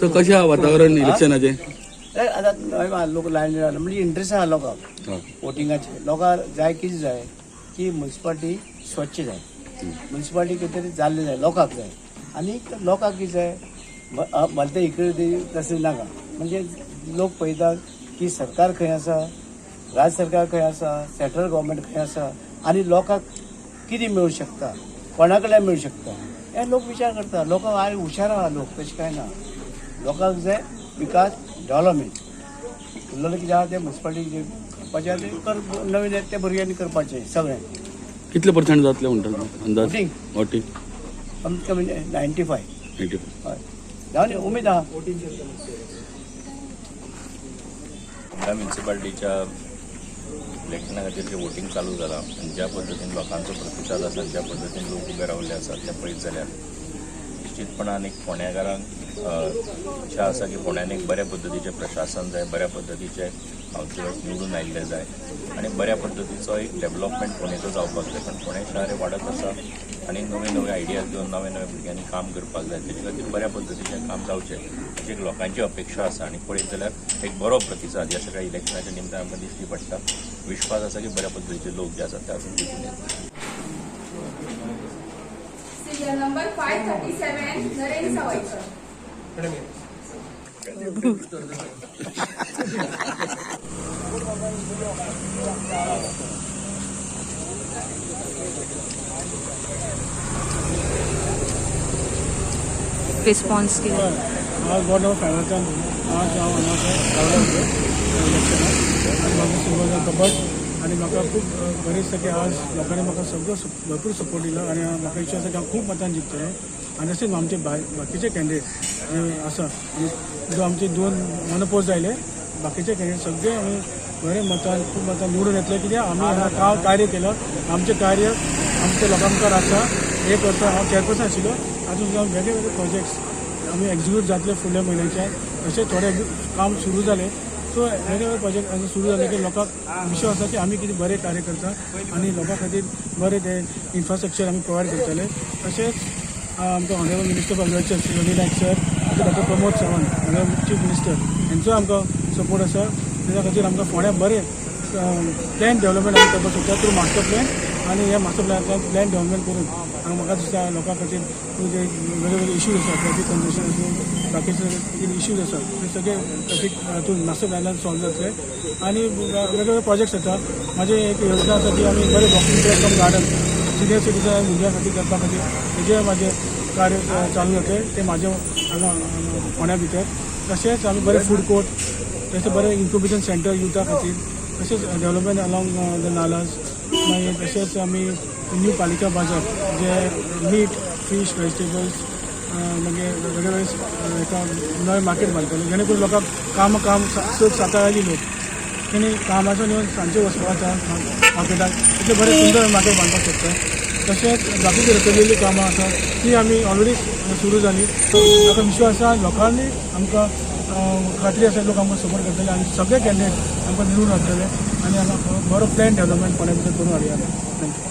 तर कशें आहा वातावरण इलेक्शनाचे? आता लोक लायन म्हणजे इंटरेस्ट आहा लोकांक वोटिंगाचे. लोकांक जाय कितें जाय की म्युन्सिपालिटी स्वच्छ जाय, म्युन्सिपालिटी कितें तरी जाल्लें जाय, लोकांक जाय. आनी लोकांक कितें जाय भलते इकडे तशें नाका. म्हणजे लोक पळयतात की सरकार खंय आसा, राज्य सरकार खंय आसा, सेंट्रल गव्हर्मेंट खंय आसा आनी लोकांक कितें मेळूं शकता, कोणा कडल्यान मेळूं शकता हे लोक विचार करता. लोकांक आयज हुशार आहा लोक, तशें कांय ना. लोकांक जाय विकास, डेव्हलपमेंट. उरलेलें कितें आहा तें म्युन्सिपालिटी जें करपाचें आहा तें नवीन येता त्या भुरग्यांनी करपाचें सगळें. कितले % जातले म्हणटा अंदाज? वोटिंग वोटिंग कमीत कमी 95. हय जावन उमेद आहा. म्युन्सिपालिटीच्या इलेक्शना खातीर जे वोटिंग चालू जालां आनी ज्या पद्दतीन लोकांचो प्रतिसाद आसा, ज्या पद्दतीन लोक उबे रावल्ले आसात तें पळयत जाल्यार निश्चितपणान एक फोंड्याकारांक इच्छा आसा की फोंड्यान एक बऱ्या पद्दतीचें प्रशासन जाय, बऱ्या पद्दतीचे कावन्सिलर्स निवडून आयिल्ले जाय आनी बऱ्या पद्दतीचो एक डेव्हलपमेंट फोंडेचो जावपाक जाय. पण फोंडे शार वाडत आसा आनी नवे नवे आयडियाज घेवन नवे नवे भुरग्यांनी काम करपाक जाय. तेजे खातीर बऱ्या पद्दतीचें काम जावचें अशी एक लोकांची अपेक्षा आसा. आनी पळयत जाल्यार एक बरो प्रतिसाद ह्या सगळ्या इलेक्शनाच्या निमतान आमकां दिश्टी पडटा. विश्वास आसा की बऱ्या पद्दतीचे लोक जे आसात ते आजून दिसून येतात. Serial number 537, Naren Savaikar. Response केला. आज बोर्ड ऑफ फायनान्सान आज हांव हांगासर रावलो इलेक्शनाक आनी म्हाका सुरवात कबड आनी म्हाका खूब बरें की आज लोकांनी म्हाका सगळो भरपूर सपोर्ट दिलो आनी म्हाका विश्वास आसा की हांव खूब मतान जिखतलें. आनी तशेंच आमचे बाकीचे कॅन्डिडेट आसा आनी जो आमचे 2 मनोपोज जायले बाकीचे कॅन्डिडेट सगळे आमी बरे मतान खूब मतान निवडून येतले. कित्याक आमी हांगा कार्य केलं. आमचें कार्य आमच्या लोकां मुखार आसा. 1 वर्स हांव चेअरपर्सन आशिल्लो. अजून जावन वेगळे वेगळे प्रोजेक्ट्स आमी एक्झिक्यूट जातले फुडल्या म्हयन्याचे. तशेंच थोडे काम सुरू जाले. सो वेगवेगळे प्रोजेक्ट सुरू जाले की लोकांक विश्वास आसा की आमी कितें बरें कार्य करता आनी लोकां खातीर बरें ते इन्फ्रास्ट्रक्चर आमी प्रोवायड करतले. तशेंच आमकां honourable minister for agriculture Shri Ravi Naik sir, doctor Pramod Sawant honourable chief minister हांचो आमकां सपोर्ट आसा. तेज्या खातीर आमकां फोंड्या बरें प्लॅन डेव्हलपमेंट आमी करपाक शकता थ्रू मास्टर प्लॅन. आनी ह्या मास्टर प्लॅनांतल्यान प्लॅन डेव्हलपमेंट करून म्हाका दिसता लोकां खातीर जे वेगवेगळे इश्यूज आसा, ट्रॅफीक कंडिशन आसूं, बाकीचे कितें इश्यूज आसा ते सगळे ट्रॅफीक हातून मास्टर प्लॅनान सॉल्व जातले. आनी वेगवेगळे प्रोजेक्ट्स येता. म्हाजी एक योजना आसा की आमी बरें वॉकिंग ट्रॅक कम गार्डन सिनियर सिटीजन भुरग्यां खातीर करपा खातीर तेजें म्हाजें कार्य चालू जातलें. ते म्हाज्या हांगा फोंड्या भितर. तशेंच आमी बरें फूड कोर्ट, तशें बरें इन्क्युबेशन सेंटर युथा खातीर, तशेंच डेव्हलपमेंट अलॉंग द नालाज. मागीर तशेंच आमी न्यू पालिका बाजार जे मीट, फीश, व्हेजिटेबल्स मागीर वेगवेगळे एका नवे मार्केट बांदतले जेणे करून लोकांक काम 7 आयली लोक तेणी कामाच्यान येवन सांजचे वचपाक मार्केटाक इतलें बरें सुंदर मार्केट बांदपाक शकता. तशेंच बाकीची रखडलेली कामां आसा ती आमी ऑलरेडी सुरू जाली. म्हाका विश्वास आसा लोकांनी आमकां खात्री आसा लोक आमकां सपोर्ट करतले आनी सगळे कॅन्डिडेट आमकां निवडून हाडटले आनी हांगा बरो प्लॅन डेव्हलपमेंट फोंड्या भितर करून हाडया. थँक्यू.